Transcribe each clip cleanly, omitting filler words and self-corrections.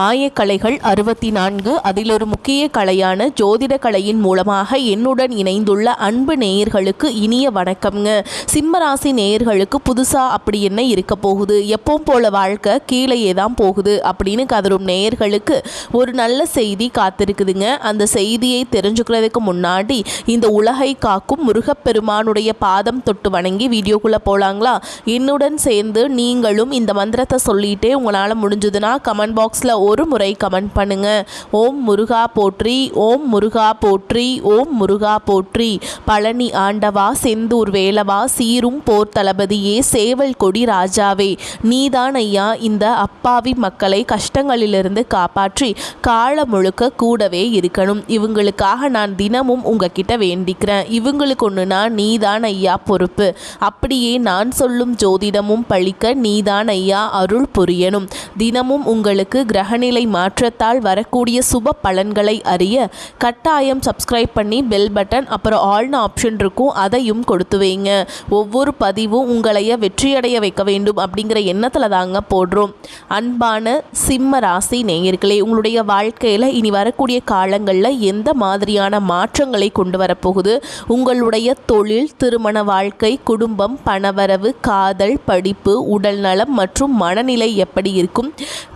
ஆயக்கலைகள் 64 அதில் ஒரு முக்கிய கலையான ஜோதிட கலையின் மூலமாக என்னுடன் இணைந்துள்ள அன்பு நேயர்களுக்கு இனிய வணக்கம்ங்க. சிம்மராசி நேயர்களுக்கு புதுசாக அப்படி என்ன இருக்க போகுது, எப்பவும் போல வாழ்க்கை கீழேயே தான் போகுது அப்படின்னு கதரும் நேயர்களுக்கு ஒரு நல்ல செய்தி காத்திருக்குதுங்க. அந்த செய்தியை தெரிஞ்சுக்கிறதுக்கு முன்னாடி இந்த உலகை காக்கும் முருகப்பெருமானுடைய பாதம் தொட்டு வணங்கி வீடியோக்குள்ளே போகலாங்களா? என்னுடன் சேர்ந்து நீங்களும் இந்த மந்திரத்தை சொல்லிட்டே உங்களால் முடிஞ்சதுன்னா கமெண்ட் பாக்ஸில் ஒரு முறை கமெண்ட் பண்ணுங்க. ஓம் முருகா போற்றி, ஓம் முருகா போற்றி, ஓம் முருகா போற்றி. பழனி ஆண்டவா, செந்தூர் வேலவா, சீரும் போர் தளபதியே, சேவல் கொடி ராஜாவே, நீதான் ஐயா இந்த அப்பாவி மக்களை கஷ்டங்களிலிருந்து காப்பாற்றி காலம் முழுக்க கூடவே இருக்கணும். இவங்களுக்காக நான் தினமும் உங்ககிட்ட வேண்டிக்கிறேன். இவங்களுக்கு ஒன்றுனா நீதான் ஐயா பொறுப்பு. அப்படியே நான் சொல்லும் ஜோதிடமும் பழிக்க நீதான் ஐயா அருள் புரியணும். தினமும் உங்களுக்கு கிரகநிலை மாற்றத்தால் வரக்கூடிய சுப பலன்களை அறிய கட்டாயம் சப்ஸ்கிரைப் பண்ணி பெல் பட்டன் அப்புறம் ஆல்னு ஆப்ஷன் இருக்கும், அதையும் கொடுத்து வைங்க. ஒவ்வொரு பதிவும் உங்களைய வெற்றியடைய வைக்க வேண்டும் அப்படிங்கிற எண்ணத்தில் தாங்க போடுறோம். அன்பான சிம்ம ராசி நேயர்களே, உங்களுடைய வாழ்க்கையில் இனி வரக்கூடிய காலங்களில் எந்த மாதிரியான மாற்றங்களை கொண்டு வரப்போகுது, உங்களுடைய தொழில், திருமண வாழ்க்கை, குடும்பம், பணவரவு, காதல், படிப்பு, உடல் நலம் மற்றும் மனநிலை எப்படி இருக்கும்,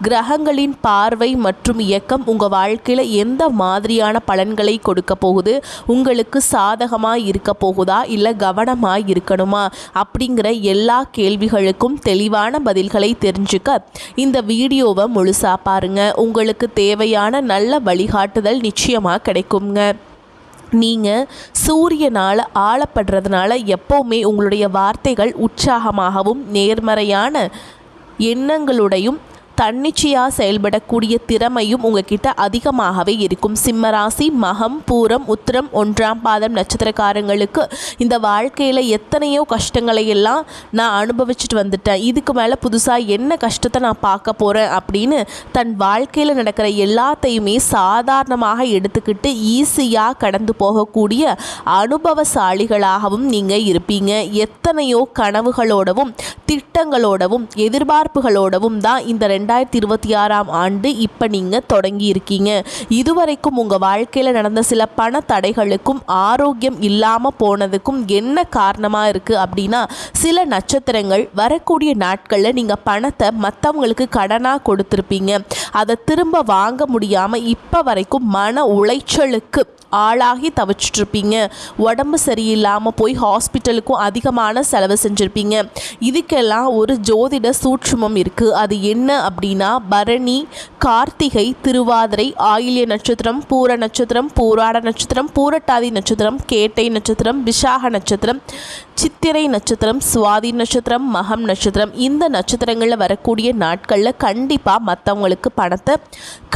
கிரகங்களின் பார்வை மற்றும் இயக்கம் உங்கள் வாழ்க்கையில் எந்த மாதிரியான பலன்களை கொடுக்க போகுது, உங்களுக்கு சாதகமாக இருக்க போகுதா இல்லை கவனமாக இருக்கணுமா அப்படிங்கிற எல்லா கேள்விகளுக்கும் தெளிவான பதில்களை தெரிஞ்சுக்க இந்த வீடியோவை முழுசாக பாருங்க. உங்களுக்கு தேவையான நல்ல வழிகாட்டுதல் நிச்சயமாக கிடைக்குங்க. நீங்கள் சூரியனால் ஆளப்படுறதுனால எப்போவுமே உங்களுடைய வார்த்தைகள் உற்சாகமாகவும் நேர்மறையான எண்ணங்களுடையும் தன்னிச்சையாக செயல்படக்கூடிய திறமையும் உங்ககிட்ட அதிகமாகவே இருக்கும். சிம்மராசி மகம், பூரம், உத்திரம், 1ஆம் பாதம் நட்சத்திரக்காரங்களுக்கு இந்த வாழ்க்கையில் எத்தனையோ கஷ்டங்களை எல்லாம் நான் அனுபவிச்சுட்டு வந்துட்டேன், இதுக்கு மேலே புதுசாக என்ன கஷ்டத்தை நான் பார்க்க போகிறேன் அப்படின்னு தன் வாழ்க்கையில் நடக்கிற எல்லாத்தையுமே சாதாரணமாக எடுத்துக்கிட்டு ஈஸியாக கடந்து போகக்கூடிய அனுபவசாலிகளாகவும் நீங்கள் இருப்பீங்க. எத்தனையோ கனவுகளோடவும் திட்டங்களோடவும் எதிர்பார்ப்புகளோடவும் தான் இந்த 2026ஆம் ஆண்டு இப்போ நீங்கள் தொடங்கி இருக்கீங்க. இதுவரைக்கும் உங்கள் வாழ்க்கையில் நடந்த சில பண தடைகளுக்கும் ஆரோக்கியம் இல்லாமல் போனதுக்கும் என்ன காரணமாக இருக்குது அப்படின்னா, சில நட்சத்திரங்கள் வரக்கூடிய நாட்களில் நீங்கள் பணத்தை மற்றவங்களுக்கு கடனாக கொடுத்துருப்பீங்க. அதை திரும்ப வாங்க முடியாமல் இப்போ வரைக்கும் மன உளைச்சலுக்கு ஆளாகி தவிச்சிட்ருப்பீங்க. உடம்பு சரியில்லாமல் போய் ஹாஸ்பிட்டலுக்கும் அதிகமான செலவு செஞ்சுருப்பீங்க. இதுக்கெல்லாம் ஒரு ஜோதிட சூட்சுமம் இருக்குது. அது என்ன அப்படின்னா, பரணி, கார்த்திகை, திருவாதிரை, ஆயில்ய நட்சத்திரம், பூர நட்சத்திரம், பூராட நட்சத்திரம், பூரட்டாதி நட்சத்திரம், கேட்டை நட்சத்திரம், விஷாக நட்சத்திரம், சித்திரை நட்சத்திரம், சுவாதி நட்சத்திரம், மகம் நட்சத்திரம், இந்த நட்சத்திரங்களில் வரக்கூடிய நாட்களில் கண்டிப்பாக மற்றவங்களுக்கு பணத்தை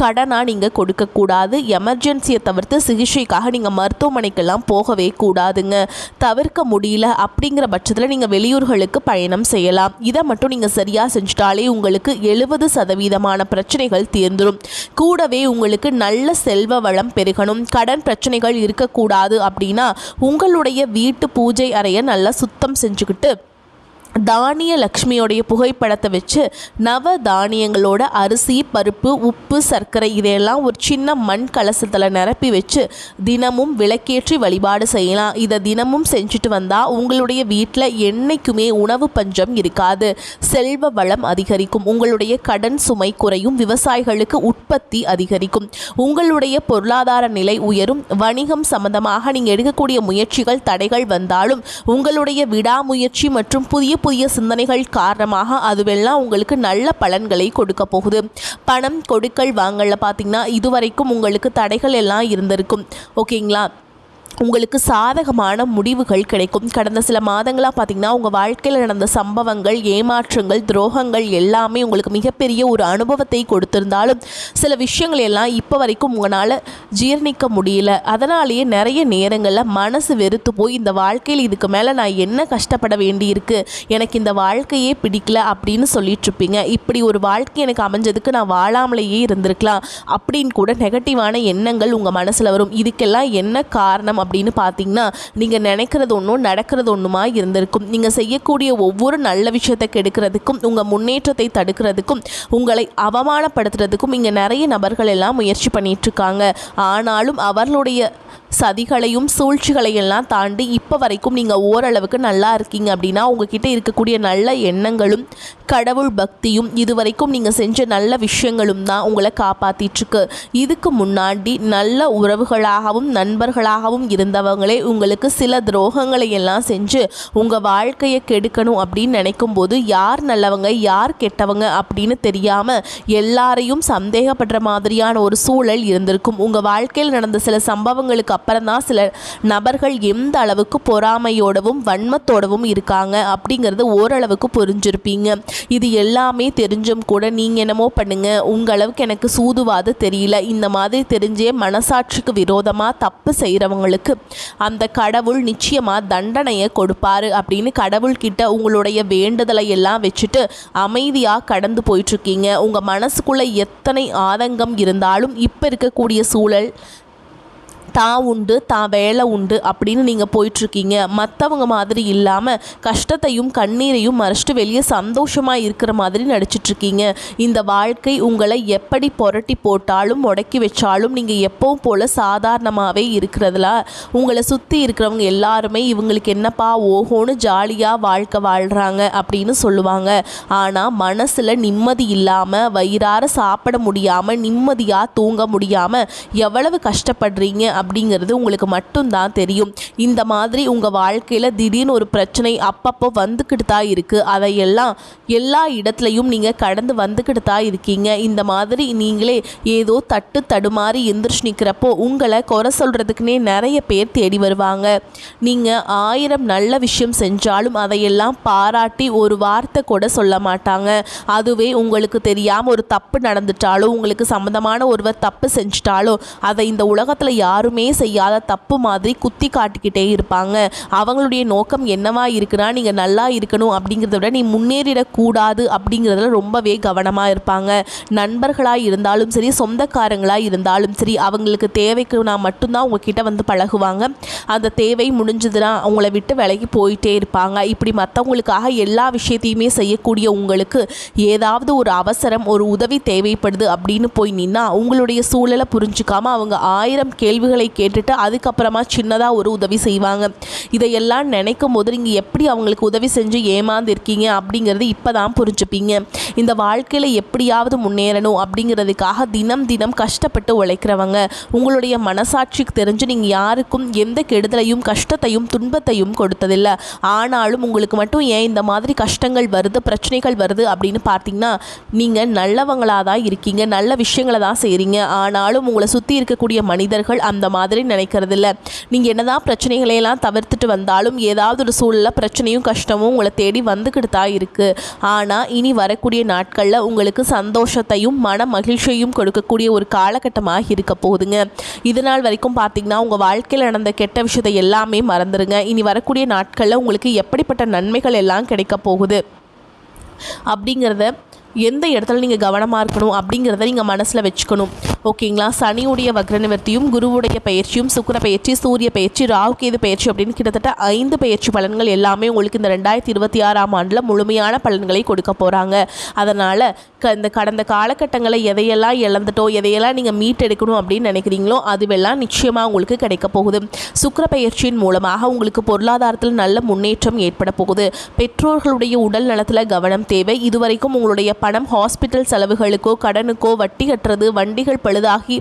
கடனாக நீங்கள் கொடுக்கக்கூடாது. எமர்ஜென்சியை தவிர்த்து சிகிச்சைக்காக நீங்கள் மருத்துவமனைக்கெல்லாம் போகவே கூடாதுங்க. தவிர்க்க முடியல அப்படிங்கிற பட்சத்தில் நீங்கள் வெளியூர்களுக்கு பயணம் செய்யலாம். இதை மட்டும் நீங்கள் சரியாக செஞ்சுட்டாலே உங்களுக்கு 70% பிரச்சனைகள் தீர்ந்துடும். கூடவே உங்களுக்கு நல்ல செல்வ வளம் பெருகணும். கடன் பிரச்சனைகள் இருக்கக்கூடாது அப்படின்னா உங்களுடைய வீட்டு பூஜை அறையை நல்லா சுத்தம் செஞ்சுக்கிட்டு தானிய லக்ஷ்மியோடைய புகைப்படத்தை வச்சு நவ தானியங்களோட அரிசி, பருப்பு, உப்பு, சர்க்கரை இதையெல்லாம் ஒரு சின்ன மண் கலசத்தில் நிரப்பி வச்சு தினமும் விளக்கேற்றி வழிபாடு செய்யலாம். இதை தினமும் செஞ்சுட்டு வந்தால் உங்களுடைய வீட்டில் என்றைக்குமே உணவு பஞ்சம் இருக்காது, செல்வ வளம் அதிகரிக்கும், உங்களுடைய கடன் சுமை குறையும், விவசாயிகளுக்கு உற்பத்தி அதிகரிக்கும், உங்களுடைய பொருளாதார நிலை உயரும். வணிகம் சம்பந்தமாக நீங்கள் எடுக்கக்கூடிய முயற்சிகள் தடைகள் வந்தாலும் உங்களுடைய விடாமுயற்சி மற்றும் புதிய சிந்தனைகள் காரணமாக அதுவெல்லாம் உங்களுக்கு நல்ல பலன்களை கொடுக்க போகுது. பணம் கொடுக்கல் வாங்கல பார்த்தீங்கன்னா இதுவரைக்கும் உங்களுக்கு தடைகள் எல்லாம் இருந்திருக்கும். ஓகேங்களா? உங்களுக்கு சாதகமான முடிவுகள் கிடைக்கும். கடந்த சில மாதங்களாக பார்த்திங்கன்னா உங்கள் வாழ்க்கையில் நடந்த சம்பவங்கள், ஏமாற்றங்கள், துரோகங்கள் எல்லாமே உங்களுக்கு மிகப்பெரிய ஒரு அனுபவத்தை கொடுத்திருந்தாலும் சில விஷயங்கள் எல்லாம் இப்போ வரைக்கும் உங்களால் ஜீர்ணிக்க முடியல. அதனாலேயே நிறைய நேரங்களில் மனசு வெறுத்து போய் இந்த வாழ்க்கையில் இதுக்கு மேலே நான் என்ன கஷ்டப்பட வேண்டியிருக்கு, எனக்கு இந்த வாழ்க்கையே பிடிக்கல அப்படின்னு சொல்லிட்டுருப்பீங்க. இப்படி ஒரு வாழ்க்கை எனக்கு அமைஞ்சதுக்கு நான் வாழாமலேயே இருந்திருக்கலாம் அப்படின்னு கூட நெகட்டிவான எண்ணங்கள் உங்கள் மனசில் வரும். இதுக்கெல்லாம் என்ன காரணம் அப்படின்னு பார்த்தீங்கன்னா நீங்கள் நினைக்கிறது ஒன்றும் நடக்கிறது ஒன்றுமா இருந்திருக்கும். நீங்கள் செய்யக்கூடிய ஒவ்வொரு நல்ல விஷயத்தை கெடுக்கிறதுக்கும் உங்கள் முன்னேற்றத்தை தடுக்கிறதுக்கும் உங்களை அவமானப்படுத்துறதுக்கும் இங்கே நிறைய நபர்கள் எல்லாம் முயற்சி பண்ணிகிட்ருக்காங்க. ஆனாலும் அவர்களுடைய சதிகளையும் சூழ்ச்சிகளையெல்லாம் தாண்டி இப்போ வரைக்கும் நீங்கள் ஓரளவுக்கு நல்லா இருக்கீங்க அப்படின்னா உங்ககிட்ட இருக்கக்கூடிய நல்ல எண்ணங்களும் கடவுள் பக்தியும் இதுவரைக்கும் நீங்கள் செஞ்ச நல்ல விஷயங்களும் தான் உங்களை காப்பாற்றிட்டுருக்கு. இதுக்கு முன்னாடி நல்ல உறவுகளாகவும் நண்பர்களாகவும் இருந்தவங்களே உங்களுக்கு சில துரோகங்களை எல்லாம் செஞ்சு உங்கள் வாழ்க்கையை கெடுக்கணும் அப்படின்னு நினைக்கும் போது யார் நல்லவங்க யார் கெட்டவங்க அப்படின்னு தெரியாமல் எல்லாரையும் சந்தேகப்படுற மாதிரியான ஒரு சூழல் இருந்திருக்கும். உங்கள் வாழ்க்கையில் நடந்த சில சம்பவங்களுக்கு அப்புறம் தான் சில நபர்கள் எந்த அளவுக்கு பொறாமையோடவும் வன்மத்தோடவும் இருக்காங்க அப்படிங்கிறது ஓரளவுக்கு புரிஞ்சிருப்பீங்க. இது எல்லாமே தெரிஞ்சும் கூட நீங்கள் என்னமோ பண்ணுங்க, உங்கள் அளவுக்கு எனக்கு சூதுவாது தெரியல, இந்த மாதிரி தெரிஞ்சே மனசாட்சிக்கு விரோதமாக தப்பு செய்கிறவங்களுக்கு அந்த கடவுள் நிச்சயமாக தண்டனையை கொடுப்பாரு அப்படின்னு கடவுள்கிட்ட உங்களுடைய வேண்டுதலை எல்லாம் வச்சுட்டு அமைதியாக கடந்து போயிட்டுருக்கீங்க. உங்கள் மனசுக்குள்ளே எத்தனை ஆதங்கம் இருந்தாலும் இப்போ இருக்கக்கூடிய சூழல் தான் உண்டு தான் வேலை உண்டு அப்படின்னு நீங்கள் போயிட்டுருக்கீங்க. மற்றவங்க மாதிரி இல்லாமல் கஷ்டத்தையும் கண்ணீரையும் மறைச்சிட்டு வெளியே சந்தோஷமாக இருக்கிற மாதிரி நடிச்சிட்ருக்கீங்க. இந்த வாழ்க்கை உங்களை எப்படி புரட்டி போட்டாலும் முடக்கி வச்சாலும் நீங்கள் எப்பவும் போல் சாதாரணமாகவே இருக்கிறதுல உங்களை சுற்றி இருக்கிறவங்க எல்லாருமே இவங்களுக்கு என்னப்பா ஓஹோன்னு ஜாலியாக வாழ்க்கை வாழ்கிறாங்க அப்படின்னு சொல்லுவாங்க. ஆனால் மனசில் நிம்மதி இல்லாமல் வயிறார சாப்பிட முடியாமல் நிம்மதியாக தூங்க முடியாமல் எவ்வளவு கஷ்டப்படுறீங்க அப்படிங்கிறது உங்களுக்கு மட்டும்தான் தெரியும். இந்த மாதிரி உங்கள் வாழ்க்கையில் திடீர்னு ஒரு பிரச்சனை அப்பப்போ வந்துக்கிட்டு தான் இருக்குது. அதையெல்லாம் எல்லா இடத்துலையும் நீங்கள் கடந்து வந்துக்கிட்டு தான் இருக்கீங்க. இந்த மாதிரி நீங்களே ஏதோ தட்டு தடுமாறி எந்திரிச்சு நிற்கிறப்போ உங்களை குறை சொல்கிறதுக்குனே நிறைய பேர் தேடி வருவாங்க. நீங்கள் 1000 நல்ல விஷயம் செஞ்சாலும் அதையெல்லாம் பாராட்டி ஒரு வார்த்தை கூட சொல்ல மாட்டாங்க. அதுவே உங்களுக்கு தெரியாமல் ஒரு தப்பு நடந்துட்டாலோ உங்களுக்கு சம்மந்தமான ஒருவர் தப்பு செஞ்சிட்டாலோ அதை இந்த உலகத்தில் யாருமே செய்யாத தப்பு மாதிரி குத்தி காட்டிக்கிட்டே இருப்பாங்க. அவங்களுடைய நோக்கம் என்னவா இருக்குன்னா நீங்கள் நல்லா இருக்கணும் அப்படிங்கிறத விட நீ முன்னேறிடக்கூடாது அப்படிங்கிறதுல ரொம்பவே கவனமாக இருப்பாங்க. நண்பர்களாக இருந்தாலும் சரி சொந்தக்காரங்களாக இருந்தாலும் சரி அவங்களுக்கு தேவைக்கு நான் மட்டும்தான் உங்ககிட்ட வந்து பழகுவாங்க. அந்த தேவை முடிஞ்சதுன்னா அவங்கள விட்டு விலகி போயிட்டே இருப்பாங்க. இப்படி மற்றவங்களுக்காக எல்லா விஷயத்தையுமே செய்யக்கூடிய உங்களுக்கு ஏதாவது ஒரு அவசரம் ஒரு உதவி தேவைப்படுது அப்படின்னு போய் நின்னா உங்களுடைய சூழலை புரிஞ்சுக்காம அவங்க 1000 கேள்விகளை கேட்டுட்டு அதுக்கப்புறமா சின்னதாக ஒரு உதவி செய்வாங்க. இதையெல்லாம் நினைக்கும் போது நீங்கள் எப்படி அவங்களுக்கு உதவி செஞ்சு ஏமாந்துருக்கீங்க அப்படிங்கிறது இப்போ தான் புரிஞ்சுப்பீங்க. இந்த வாழ்க்கையில் எப்படியாவது முன்னேறணும் அப்படிங்கிறதுக்காக தினம் தினம் கஷ்டப்பட்டு உழைக்கிறவங்க உங்களுடைய மனசாட்சிக்கு தெரிஞ்சு நீங்கள் யாருக்கும் எந்த கெடுதலையும் கஷ்டத்தையும் துன்பத்தையும் கொடுத்ததில்லை. ஆனாலும் உங்களுக்கு மட்டும் ஏன் இந்த மாதிரி கஷ்டங்கள் வருது பிரச்சனைகள் வருது அப்படின்னு பார்த்தீங்கன்னா நீங்கள் நல்லவங்களாக தான் இருக்கீங்க, நல்ல விஷயங்களை தான் செய்கிறீங்க. ஆனாலும் உங்களை சுற்றி இருக்கக்கூடிய மனிதர்கள் அந்த மாதிரி நினைக்கிறதில்ல. நீங்கள் என்னதான் பிரச்சனைகளையெல்லாம் தவிர்த்துட்டு வந்தாலும் ஏதாவது ஒரு சூழலில் பிரச்சனையும் கஷ்டமும் உங்களை தேடி வந்துக்கிட்டு தான் இருக்குது. ஆனால் இனி வரக்கூடிய நாட்களில் உங்களுக்கு சந்தோஷத்தையும் மன மகிழ்ச்சியையும் கொடுக்கக்கூடிய ஒரு காலகட்டமாக இருக்க போகுதுங்க. இதனால் வரைக்கும் பார்த்தீங்கன்னா உங்கள் வாழ்க்கையில் நடந்த கெட்ட விஷயத்தை எல்லாமே மறந்துடுங்க. இனி வரக்கூடிய நாட்களில் உங்களுக்கு எப்படிப்பட்ட நன்மைகள் எல்லாம் கிடைக்க போகுது அப்படிங்கிறத எந்த இடத்துல நீங்கள் கவனமாக இருக்கணும் அப்படிங்கிறத நீங்கள் மனசில் வச்சுக்கணும். ஓகேங்களா? சனியுடைய வக்ர நிவர்த்தியும் குருவுடைய பயிற்சியும் சுக்கிர பயிற்சி சூரிய பயிற்சி ராகு கேது பயிற்சி அப்படின்னு கிட்டத்தட்ட 5 பயிற்சி பலன்கள் எல்லாமே உங்களுக்கு இந்த 2026ஆம் ஆண்டில் முழுமையான பலன்களை கொடுக்க போகிறாங்க. அதனால் இந்த கடந்த காலகட்டங்களில் எதையெல்லாம் இழந்துட்டோ எதையெல்லாம் நீங்கள் மீட்டெடுக்கணும் அப்படின்னு நினைக்கிறீங்களோ அதுவெல்லாம் நிச்சயமாக உங்களுக்கு கிடைக்க போகுது. சுக்கிர பயிற்சியின் மூலமாக உங்களுக்கு பொருளாதாரத்தில் நல்ல முன்னேற்றம் ஏற்பட போகுது. பெற்றோர்களுடைய உடல் நலத்தில் கவனம் தேவை. இதுவரைக்கும் உங்களுடைய பணம் ஹாஸ்பிட்டல் செலவுகளுக்கோ கடனுக்கோ வட்டி கட்டுறது வண்டிகள் பழுதாகி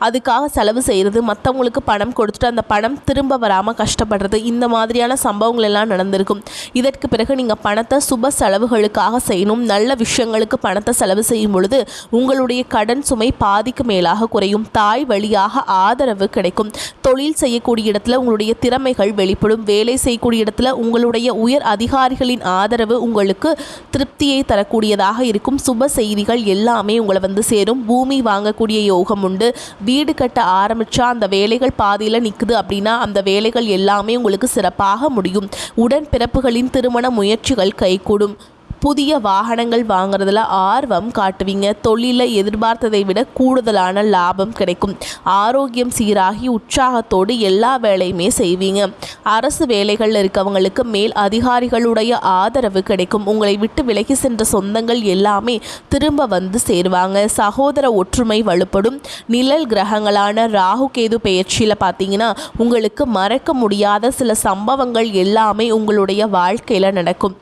அதுக்காக செலவு செய்கிறது மற்றவங்களுக்கு பணம் கொடுத்துட்டு அந்த பணம் திரும்ப வராமல் கஷ்டப்படுறது இந்த மாதிரியான சம்பவங்கள் எல்லாம் நடந்திருக்கும். இதற்கு பிறகு நீங்கள் பணத்தை சுப செலவுகளுக்காக செய்யணும். நல்ல விஷயங்களுக்கு பணத்தை செலவு செய்யும் பொழுது உங்களுடைய கடன் சுமை பாதிக்கு மேலாக குறையும். தாய் வழியாக ஆதரவு கிடைக்கும். தொழில் செய்யக்கூடிய இடத்துல உங்களுடைய திறமைகள் வெளிப்படும். வேலை செய்யக்கூடிய இடத்துல உங்களுடைய உயர் அதிகாரிகளின் ஆதரவு உங்களுக்கு திருப்தியை தரக்கூடியதாக இருக்கும். சுப செய்திகள் எல்லாமே உங்களை வந்து சேரும். பூமி வாங்கக்கூடிய யோகம் உண்டு. வீடு கட்ட ஆரம்பித்தா அந்த வேலைகள் பாதியில் நிற்குது அப்படின்னா அந்த வேலைகள் எல்லாமே உங்களுக்கு சிறப்பாக முடியும். உடன்பிறப்புகளின் திருமண முயற்சிகள் கைகூடும். புதிய வாகனங்கள் வாங்குறதுல ஆர்வம் காட்டுவீங்க. தொழிலில் எதிர்பார்த்ததை விட கூடுதலான லாபம் கிடைக்கும். ஆரோக்கியம் சீராகி உற்சாகத்தோடு எல்லா வேலையுமே செய்வீங்க. அரசு வேலைகளில் இருக்கவங்களுக்கு மேல் அதிகாரிகளுடைய ஆதரவு கிடைக்கும். உங்களை விட்டு விலகி சென்ற சொந்தங்கள் எல்லாமே திரும்ப வந்து சேருவாங்க. சகோதர ஒற்றுமை வலுப்படும். நிழல் கிரகங்களான ராகு கேது பெயர்ச்சியில் பார்த்தீங்கன்னா உங்களுக்கு மறக்க முடியாத சில சம்பவங்கள் எல்லாமே உங்களுடைய வாழ்க்கையில் நடக்கும்.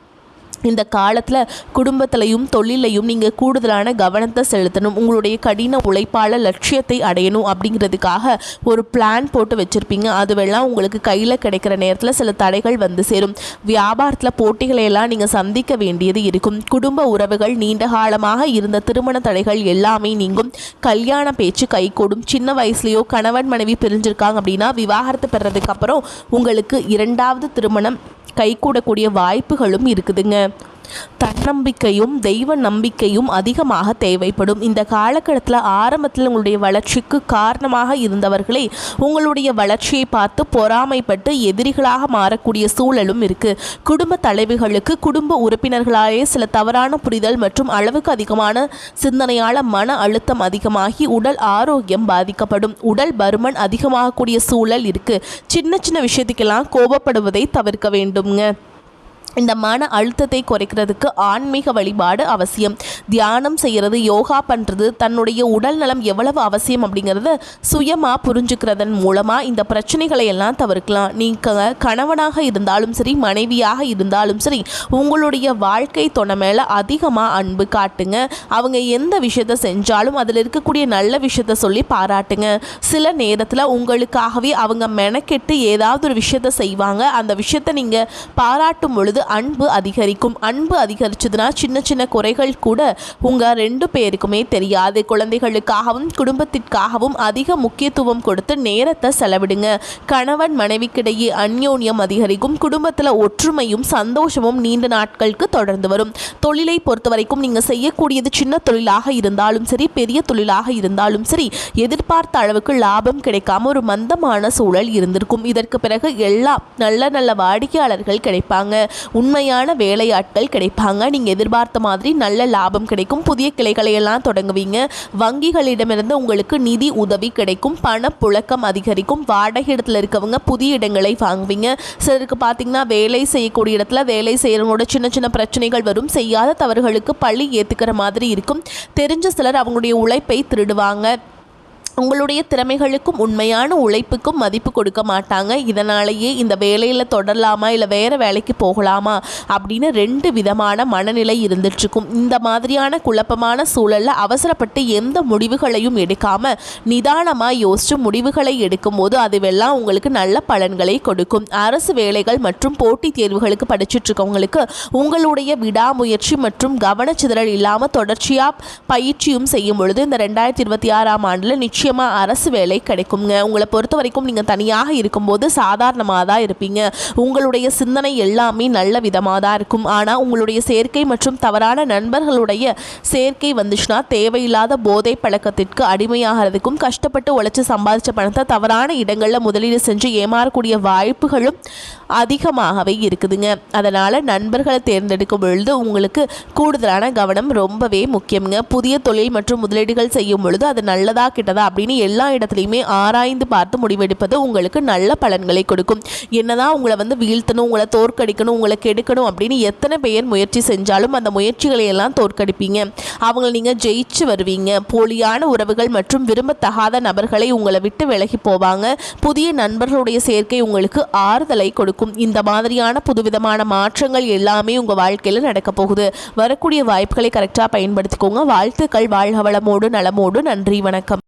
இந்த காலத்தில் குடும்பத்திலையும் தொழிலையும் நீங்கள் கூடுதலான கவனத்தை செலுத்தணும். உங்களுடைய கடின உழைப்பால் லட்சியத்தை அடையணும் அப்படிங்கிறதுக்காக ஒரு பிளான் போட்டு வச்சுருப்பீங்க. அதுவெல்லாம் உங்களுக்கு கையில் கிடைக்கிற நேரத்தில் சில தடைகள் வந்து சேரும். வியாபாரத்தில் போட்டிகளையெல்லாம் நீங்கள் சந்திக்க வேண்டியது இருக்கும். குடும்ப உறவுகள் நீண்ட காலமாக இருந்த திருமண தடைகள் எல்லாமே நீங்கும். கல்யாண பேச்சு கைகூடும். சின்ன வயசுலேயோ கணவன் மனைவி பிரிஞ்சிருக்காங்க அப்படின்னா விவாகரத்து பெறதுக்கு அப்புறம் உங்களுக்கு 2வது திருமணம் கைகூடக்கூடிய வாய்ப்புகளும் இருக்குதுங்க. தன்னம்பிக்கையும் தெய்வ நம்பிக்கையும் அதிகமாக தேவைப்படும். இந்த காலகட்டத்தில் ஆரம்பத்தில் உங்களுடைய வளர்ச்சிக்கு காரணமாக இருந்தவர்களே உங்களுடைய வளர்ச்சியை பார்த்து பொறாமைப்பட்டு எதிரிகளாக மாறக்கூடிய சூழலும் இருக்கு. குடும்ப தலைவிகளுக்கு குடும்ப உறுப்பினர்களாலே சில தவறான புரிதல் மற்றும் அளவுக்கு அதிகமான சிந்தனையால் மன அழுத்தம் அதிகமாகி உடல் ஆரோக்கியம் பாதிக்கப்படும். உடல் பருமன் அதிகமாகக்கூடிய சூழல் இருக்கு. சின்ன சின்ன விஷயத்துக்கெல்லாம் கோபப்படுவதை தவிர்க்க வேண்டுங்க. இந்த மன அழுத்தத்தை குறைக்கிறதுக்கு ஆன்மீக வழிபாடு அவசியம். தியானம் செய்கிறது, யோகா பண்ணுறது, தன்னுடைய உடல் நலம் எவ்வளவு அவசியம் அப்படிங்கிறத சுயமாக புரிஞ்சுக்கிறதன் மூலமாக இந்த பிரச்சனைகளை எல்லாம் தவிர்க்கலாம். நீங்கள் கணவனாக இருந்தாலும் சரி மனைவியாக இருந்தாலும் சரி உங்களுடைய வாழ்க்கை துணை மேலே அதிகமாக அன்பு காட்டுங்க. அவங்க எந்த விஷயத்தை செஞ்சாலும் அதில் இருக்கக்கூடிய நல்ல விஷயத்த சொல்லி பாராட்டுங்க. சில நேரத்தில் உங்களுக்காகவே அவங்க மெனக்கெட்டு ஏதாவது ஒரு விஷயத்தை செய்வாங்க. அந்த விஷயத்தை நீங்கள் பாராட்டும் பொழுது அன்பு அதிகரிக்கும். அன்பு அதிகரிச்சதுன்னா சின்ன சின்ன குறைகள் கூட உங்கள் 2 பேருக்குமே தெரியாது. குழந்தைகளுக்காகவும் குடும்பத்திற்காகவும் அதிக முக்கியத்துவம் கொடுத்து நேரத்தை செலவிடுங்க. கணவன் மனைவிக்கிடையே அந்யோன்யம் அதிகரிக்கும். குடும்பத்தில் ஒற்றுமையும் சந்தோஷமும் நீண்ட நாட்களுக்கு தொடர்ந்து வரும். தொழிலை பொறுத்த வரைக்கும் நீங்கள் செய்யக்கூடியது சின்ன தொழிலாக இருந்தாலும் சரி பெரிய தொழிலாக இருந்தாலும் சரி எதிர்பார்த்த அளவுக்கு லாபம் கிடைக்காம ஒரு மந்தமான சூழல் இருந்திருக்கும். இதற்கு பிறகு எல்லா நல்ல நல்ல வாடிக்கையாளர்கள் கிடைப்பாங்க. உண்மையான வேலையாட்கள் கிடைப்பாங்க. நீங்கள் எதிர்பார்த்த மாதிரி நல்ல லாபம் கிடைக்கும். புதிய கிளைகளை எல்லாம் தொடங்குவீங்க. வங்கிகளிடமிருந்து உங்களுக்கு நிதி உதவி கிடைக்கும். பணப்புழக்கம் அதிகரிக்கும். வாடகை இடத்துல இருக்கவங்க புதிய இடங்களை வாங்குவீங்க. சிலருக்கு பார்த்தீங்கன்னா வேலை செய்யக்கூடிய இடத்துல வேலை செய்கிறவங்களோட சின்ன சின்ன பிரச்சனைகள் வரும். செய்யாத தவறுகளுக்கு பழி ஏற்றுக்கிற மாதிரி இருக்கும். தெரிஞ்ச சிலர் அவங்களுடைய உழைப்பை திருடுவாங்க. உங்களுடைய திறமைகளுக்கும் உண்மையான உழைப்புக்கும் மதிப்பு கொடுக்க மாட்டாங்க. இதனாலேயே இந்த வேலையில் தொடரலாமா இல்லை வேறு வேலைக்கு போகலாமா அப்படின்னு 2 விதமான மனநிலை இருந்துட்டுருக்கும். இந்த மாதிரியான குழப்பமான சூழலில் அவசரப்பட்டு எந்த முடிவுகளையும் எடுக்காமல் நிதானமாக யோசித்து முடிவுகளை எடுக்கும்போது அதுவெல்லாம் உங்களுக்கு நல்ல பலன்களை கொடுக்கும். அரசு வேலைகள் மற்றும் போட்டித் தேர்வுகளுக்கு படிச்சுட்ருக்கவங்களுக்கு உங்களுடைய விடாமுயற்சி மற்றும் கவனச்சிதறல் இல்லாமல் தொடர்ச்சியாக பயிற்சியும் செய்யும் பொழுது இந்த 2026ஆம் ஆண்டில் நிச்சயமாக அரசு வேலை கிடைக்குங்க. உங்களை பொறுத்த வரைக்கும் நீங்கள் தனியாக இருக்கும்போது சாதாரணமாக தான் இருப்பீங்க. உங்களுடைய சிந்தனை எல்லாமே நல்ல விதமாக தான் இருக்கும். ஆனால் உங்களுடைய சேர்க்கை மற்றும் தவறான நண்பர்களுடைய சேர்க்கை வந்துச்சுன்னா தேவையில்லாத போதை பழக்கத்திற்கு அடிமையாகிறதுக்கும் கஷ்டப்பட்டு உழைச்சி சம்பாதிச்ச பணத்தை தவறான இடங்களில் முதலீடு செஞ்சு ஏமாறக்கூடிய வாய்ப்புகளும் அதிகமாகவே இருக்குதுங்க. அதனால் நண்பர்களை தேர்ந்தெடுக்கும் பொழுது உங்களுக்கு கூடுதலான கவனம் ரொம்பவே முக்கியங்க. புதிய தொழில் மற்றும் முதலீடுகள் செய்யும் பொழுது அது நல்லதா கிட்டதா அப்படின்னு எல்லா இடத்துலையுமே ஆராய்ந்து பார்த்து முடிவெடுப்பது உங்களுக்கு நல்ல பலன்களை கொடுக்கும். என்னதான் உங்களை வீழ்த்தணும், உங்களை தோற்கடிக்கணும், உங்களை கெடுக்கணும் அப்படின்னு எத்தனை பேர் முயற்சி செஞ்சாலும் அந்த முயற்சிகளை எல்லாம் தோற்கடிப்பீங்க. அவங்களை நீங்கள் ஜெயிச்சு வருவீங்க. போலியான உறவுகள் மற்றும் விரும்பத்தகாத நபர்களை உங்களை விட்டு விலகி போவாங்க. புதிய நண்பர்களுடைய சேர்க்கை உங்களுக்கு ஆறுதலை கொடுக்கும். இந்த மாதிரியான புதுவிதமான மாற்றங்கள் எல்லாமே உங்கள் வாழ்க்கையில் நடக்க போகுது. வரக்கூடிய வாய்ப்புகளை கரெக்டாக பயன்படுத்திக்கோங்க. வாழ்த்துக்கள். வாழ்க வளமோடு நலமோடு. நன்றி, வணக்கம்.